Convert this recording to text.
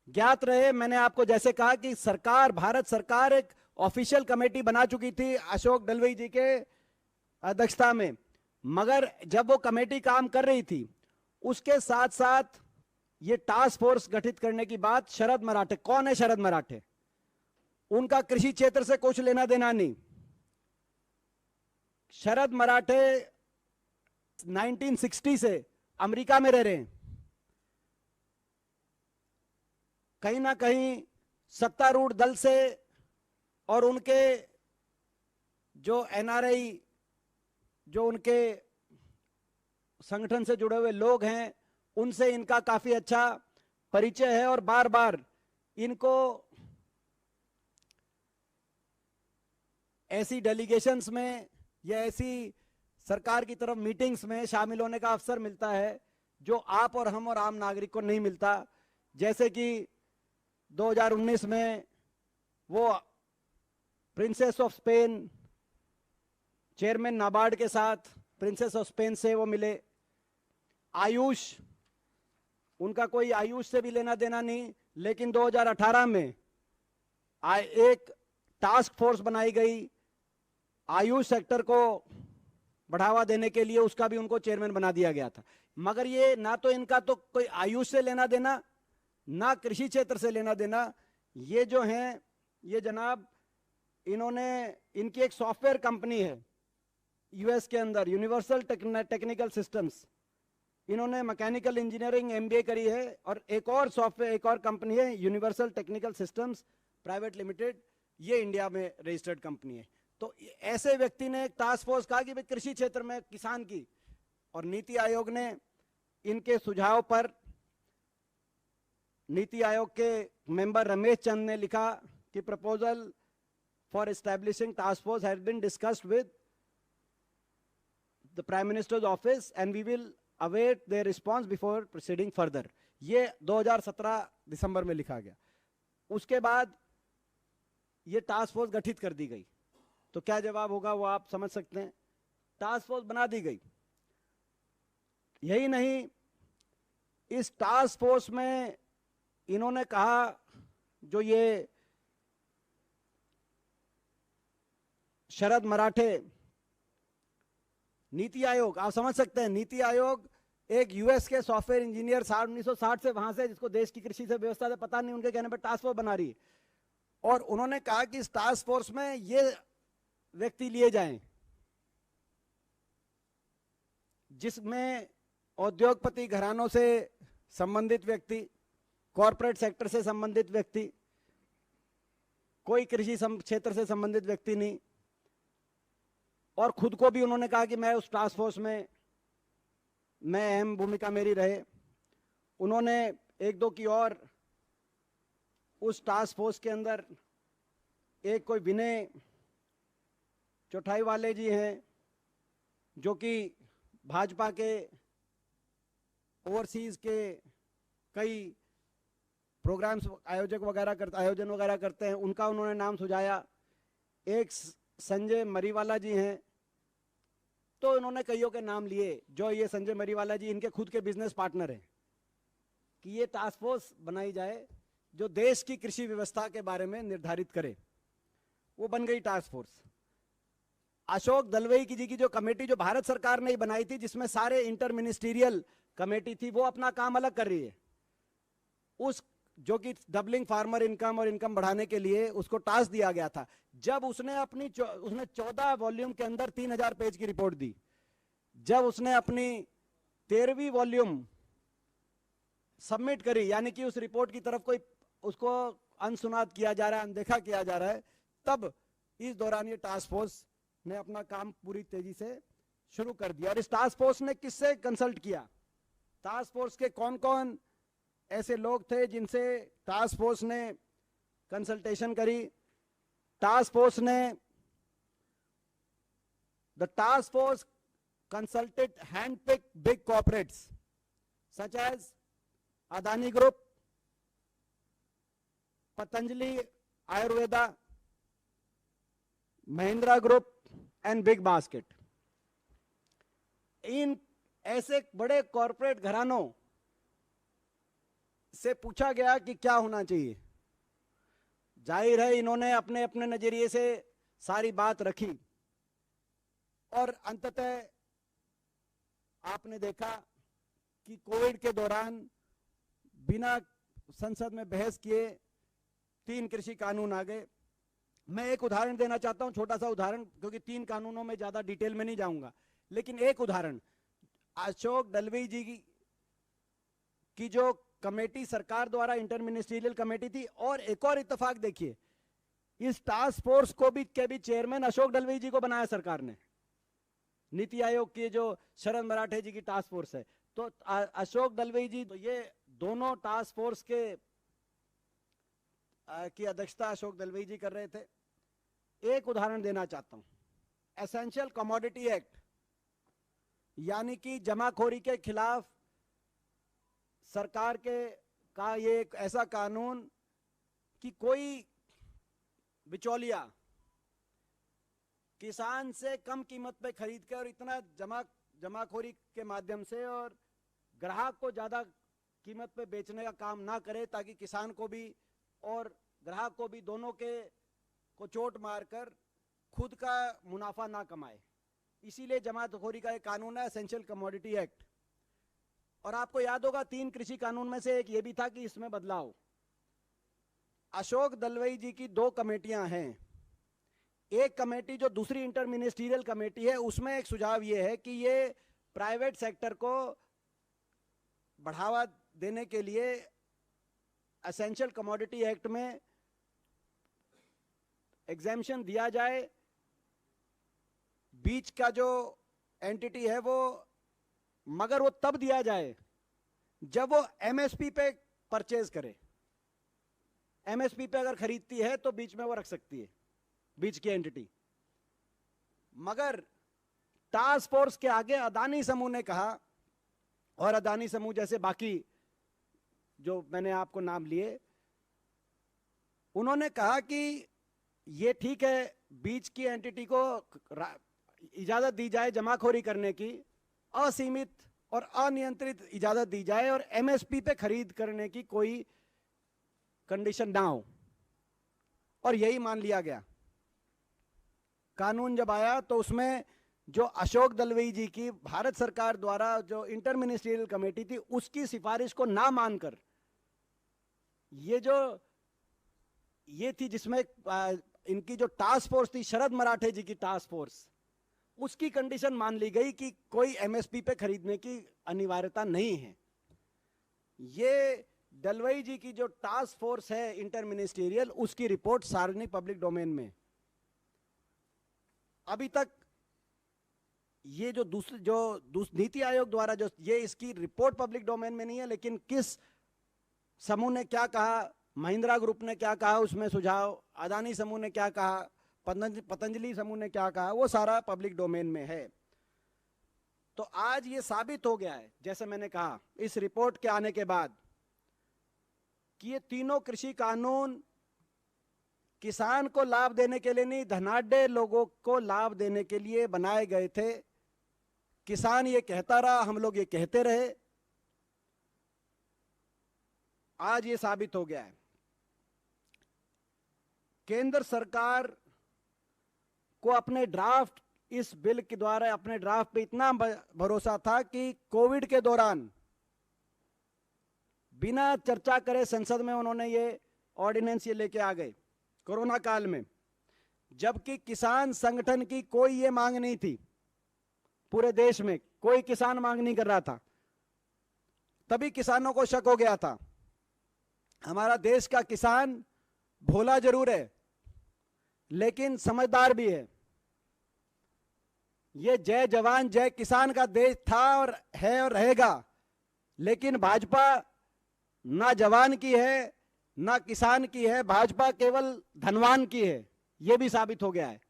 ज्ञात रहे, मैंने आपको जैसे कहा कि सरकार, भारत सरकार एक ऑफिशियल कमेटी बना चुकी थी अशोक दलवई जी के अध्यक्षता में, मगर जब वो कमेटी काम कर रही थी उसके साथ साथ ये टास्क फोर्स गठित करने की बात शरद मराठे, कौन है शरद मराठे? उनका कृषि क्षेत्र से कुछ लेना देना नहीं। शरद मराठे 1960 से अमेरिका में रह रहे हैं। कहीं ना कहीं सत्तारूढ़ दल से और उनके जो एनआरआई, जो उनके संगठन से जुड़े हुए लोग हैं, उनसे इनका काफी अच्छा परिचय है और बार बार इनको ऐसी डेलीगेशंस में या ऐसी सरकार की तरफ मीटिंग्स में शामिल होने का अवसर मिलता है जो आप और हम और आम नागरिक को नहीं मिलता। जैसे कि 2019 में वो princess of Spain, chairman NABARD के साथ प्रिंसेस ऑफ स्पेन से वो मिले। आयुष, उनका कोई आयुष से भी लेना देना नहीं, लेकिन 2018 में एक टास्क फोर्स बनाई गई आयुष सेक्टर को बढ़ावा देने के लिए, उसका भी उनको चेयरमैन बना दिया गया था। मगर ये ना तो इनका तो कोई आयुष से लेना देना, ना कृषि क्षेत्र से लेना देना। ये जो हैं, ये जनाब, इन्होंने, इनकी एक सॉफ्टवेयर कंपनी है यूएस के अंदर, यूनिवर्सल टेक्निकल सिस्टम्स, इन्होंने मैकेनिकल इंजीनियरिंग एमबीए करी है, और एक और सॉफ्टवेयर, एक और कंपनी है universal technical systems private limited, ये इंडिया में रजिस्टर्ड कंपनी है। तो ऐसे व्यक्ति ने एक टास्क फोर्स कहा कि भाई कृषि क्षेत्र में किसान की, और नीति आयोग ने इनके सुझाव पर, नीति आयोग के मेंबर रमेश चंद ने लिखा कि proposal for establishing task force has been discussed with the prime minister's office and we will await their response before proceeding further. ये 2017 दिसंबर में लिखा गया। उसके बाद ये टास्क फोर्स गठित कर दी गई। तो क्या जवाब होगा वो आप समझ सकते हैं। टास्क फोर्स बना दी गई। यही नहीं, इस टास्क फोर्स में इन्होंने कहा, जो ये शरद मराठे, नीति आयोग, आप समझ सकते हैं, नीति आयोग एक यूएस के सॉफ्टवेयर इंजीनियर 1960 से वहां से, जिसको देश की कृषि से व्यवस्था से पता नहीं, उनके कहने पर टास्क फोर्स बना रही है। और उन्होंने कहा कि इस टास्क फोर्स में ये व्यक्ति लिए जाएं जिसमें औद्योगपति घरानों से संबंधित व्यक्ति, कॉरपोरेट सेक्टर से संबंधित व्यक्ति, कोई कृषि क्षेत्र से संबंधित व्यक्ति नहीं। और खुद को भी उन्होंने कहा कि मैं उस टास्क फोर्स में, मैं अहम भूमिका मेरी रहे। उन्होंने एक दो की और उस टास्क फोर्स के अंदर एक कोई विनय चौटाई वाले जी हैं, जो कि भाजपा के ओवरसीज के कई प्रोग्राम्स आयोजन वगैरह करते हैं, उनका उन्होंने नाम सुझाया। एक संजय मरीवाला जी हैं। तो इन्होंने कईयों के नाम लिए, जो ये संजय मरीवाला जी इनके खुद के बिजनेस पार्टनर हैं, कि ये टास्क फोर्स बनाई जाए जो देश की कृषि व्यवस्था के बारे में निर्धारित करे। वो बन गई टास्क फोर्स। अशोक दलवई जी की जो कमेटी, जो भारत सरकार ने बनाई थी, जिसमें सारे इंटर मिनिस्टीरियल कमेटी थी, वो अपना काम अलग कर रही है। उस जो कि डबलिंग फार्मर इनकम और इनकम बढ़ाने के लिए उसको टास्क दिया गया था। जब उसने 14 वॉल्यूम के अंदर 3000 पेज की रिपोर्ट दी, जब उसने अपनी 13वीं वॉल्यूम सबमिट करी, यानी कि उस रिपोर्ट की तरफ कोई उसको अनसुनात किया जा रहा है, अनदेखा किया जा रहा है, तब इस दौरान ये टास्क फोर्स ने अपना काम पूरी तेजी से शुरू कर दिया। और इस टास्क फोर्स ने किससे कंसल्ट किया? टास्क फोर्स के कौन कौन ऐसे लोग थे जिनसे टास्क फोर्स ने कंसल्टेशन करी? टास्क फोर्स ने, the task force consulted handpicked big corporates such as Adani Group, Patanjali Ayurveda, Mahindra Group and Big Basket। इन ऐसे बड़े कॉरपोरेट घरानों से पूछा गया कि क्या होना चाहिए। जाहिर है इन्होंने अपने अपने नजरिए से सारी बात रखी और अंततः आपने देखा कि कोविड के दौरान बिना संसद में बहस किए 3 कृषि कानून आ गए। मैं एक उदाहरण देना चाहता हूं, छोटा सा उदाहरण, क्योंकि 3 कानूनों में ज्यादा डिटेल में नहीं जाऊंगा, लेकिन एक उदाहरण, अशोक डलवी जी की जो कमेटी सरकार द्वारा इंटर मिनिस्ट्रियल कमेटी थी, और एक और इत्तेफाक देखिए, इस टास्क फोर्स को भी के भी चेयरमैन अशोक डलवी जी को बनाया सरकार ने। नीति आयोग की जो शरद मराठे जी की टास्क फोर्स है, तो अशोक डलवी जी, तो ये दोनों टास्क फोर्स की अध्यक्षता अशोक डलवी जी कर रहे थे। एक उदाहरण देना चाहता हूं, एसेंशियल कमोडिटी एक्ट, यानी कि जमाखोरी के खिलाफ सरकार का ये एक ऐसा कानून कि कोई बिचौलिया किसान से कम कीमत पे खरीद के और इतना जमाखोरी के माध्यम से और ग्राहक को ज्यादा कीमत पे बेचने का काम ना करे, ताकि किसान को भी और ग्राहक को भी दोनों को चोट मारकर खुद का मुनाफा ना कमाए। इसीलिए जमाखोरी का एक कानून है एसेंशियल कमोडिटी एक्ट। और आपको याद होगा 3 कृषि कानून में से एक ये भी था कि इसमें बदलाव। अशोक दलवई जी की 2 कमेटियां हैं। एक कमेटी जो दूसरी इंटर मिनिस्ट्रियल कमेटी है, उसमें एक सुझाव ये है कि ये प्राइवेट सेक्टर को बढ़ावा देने के लिए एसेंशियल कमोडिटी एक्ट में एग्जेम्पशन दिया जाए। बीच का जो एंटिटी है वो, मगर वो तब दिया जाए जब वो एमएसपी पे परचेज करे। एमएसपी पे अगर खरीदती है तो बीच में वो रख सकती है, बीच की एंटिटी। मगर टास्क फोर्स के आगे अदानी समूह ने कहा, और अदानी समूह जैसे बाकी जो मैंने आपको नाम लिए, उन्होंने कहा कि ये ठीक है, बीच की एंटिटी को इजाजत दी जाए जमाखोरी करने की, असीमित और अनियंत्रित इजाजत दी जाए, और एमएसपी पे खरीद करने की कोई कंडीशन ना हो, और यही मान लिया गया। कानून जब आया तो उसमें जो अशोक दलवी जी की भारत सरकार द्वारा जो इंटर मिनिस्ट्रियल कमेटी थी, उसकी सिफारिश को ना मानकर ये थी जिसमें इनकी जो टास्क फोर्स थी, शरद मराठे जी की टास्क फोर्स, उसकी कंडीशन मान ली गई कि कोई एमएसपी पे खरीदने की अनिवार्यता नहीं है। ये डलवई जी की जो टास्क फोर्स है इंटर मिनिस्ट्रियल, उसकी रिपोर्ट सार्वजनिक पब्लिक डोमेन में। अभी तक ये जो नीति आयोग द्वारा जो ये इसकी रिपोर्ट पब्लिक डोमेन में नहीं है, लेकिन किस समूह ने क्या कहा, महिंद्रा ग्रुप ने क्या कहा उसमें सुझाव, अदानी समूह ने क्या कहा, पतंजलि समूह ने क्या कहा, वो सारा पब्लिक डोमेन में है। तो आज ये साबित हो गया है, जैसे मैंने कहा, इस रिपोर्ट के आने के बाद, कि ये तीनों कृषि कानून किसान को लाभ देने के लिए नहीं, धनाढ्य लोगों को लाभ देने के लिए बनाए गए थे। किसान ये कहता रहा, हम लोग ये कहते रहे, आज ये साबित हो गया है। केंद्र सरकार को अपने ड्राफ्ट, इस बिल के द्वारा अपने ड्राफ्ट पे इतना भरोसा था कि कोविड के दौरान बिना चर्चा करे संसद में उन्होंने ये ऑर्डिनेंस ये लेके आ गए कोरोना काल में, जबकि किसान संगठन की कोई ये मांग नहीं थी, पूरे देश में कोई किसान मांग नहीं कर रहा था। तभी किसानों को शक हो गया था। हमारा देश का किसान भोला जरूर है, लेकिन समझदार भी है। ये जय जवान जय किसान का देश था और है और रहेगा, लेकिन भाजपा ना जवान की है ना किसान की है, भाजपा केवल धनवान की है। ये भी साबित हो गया है।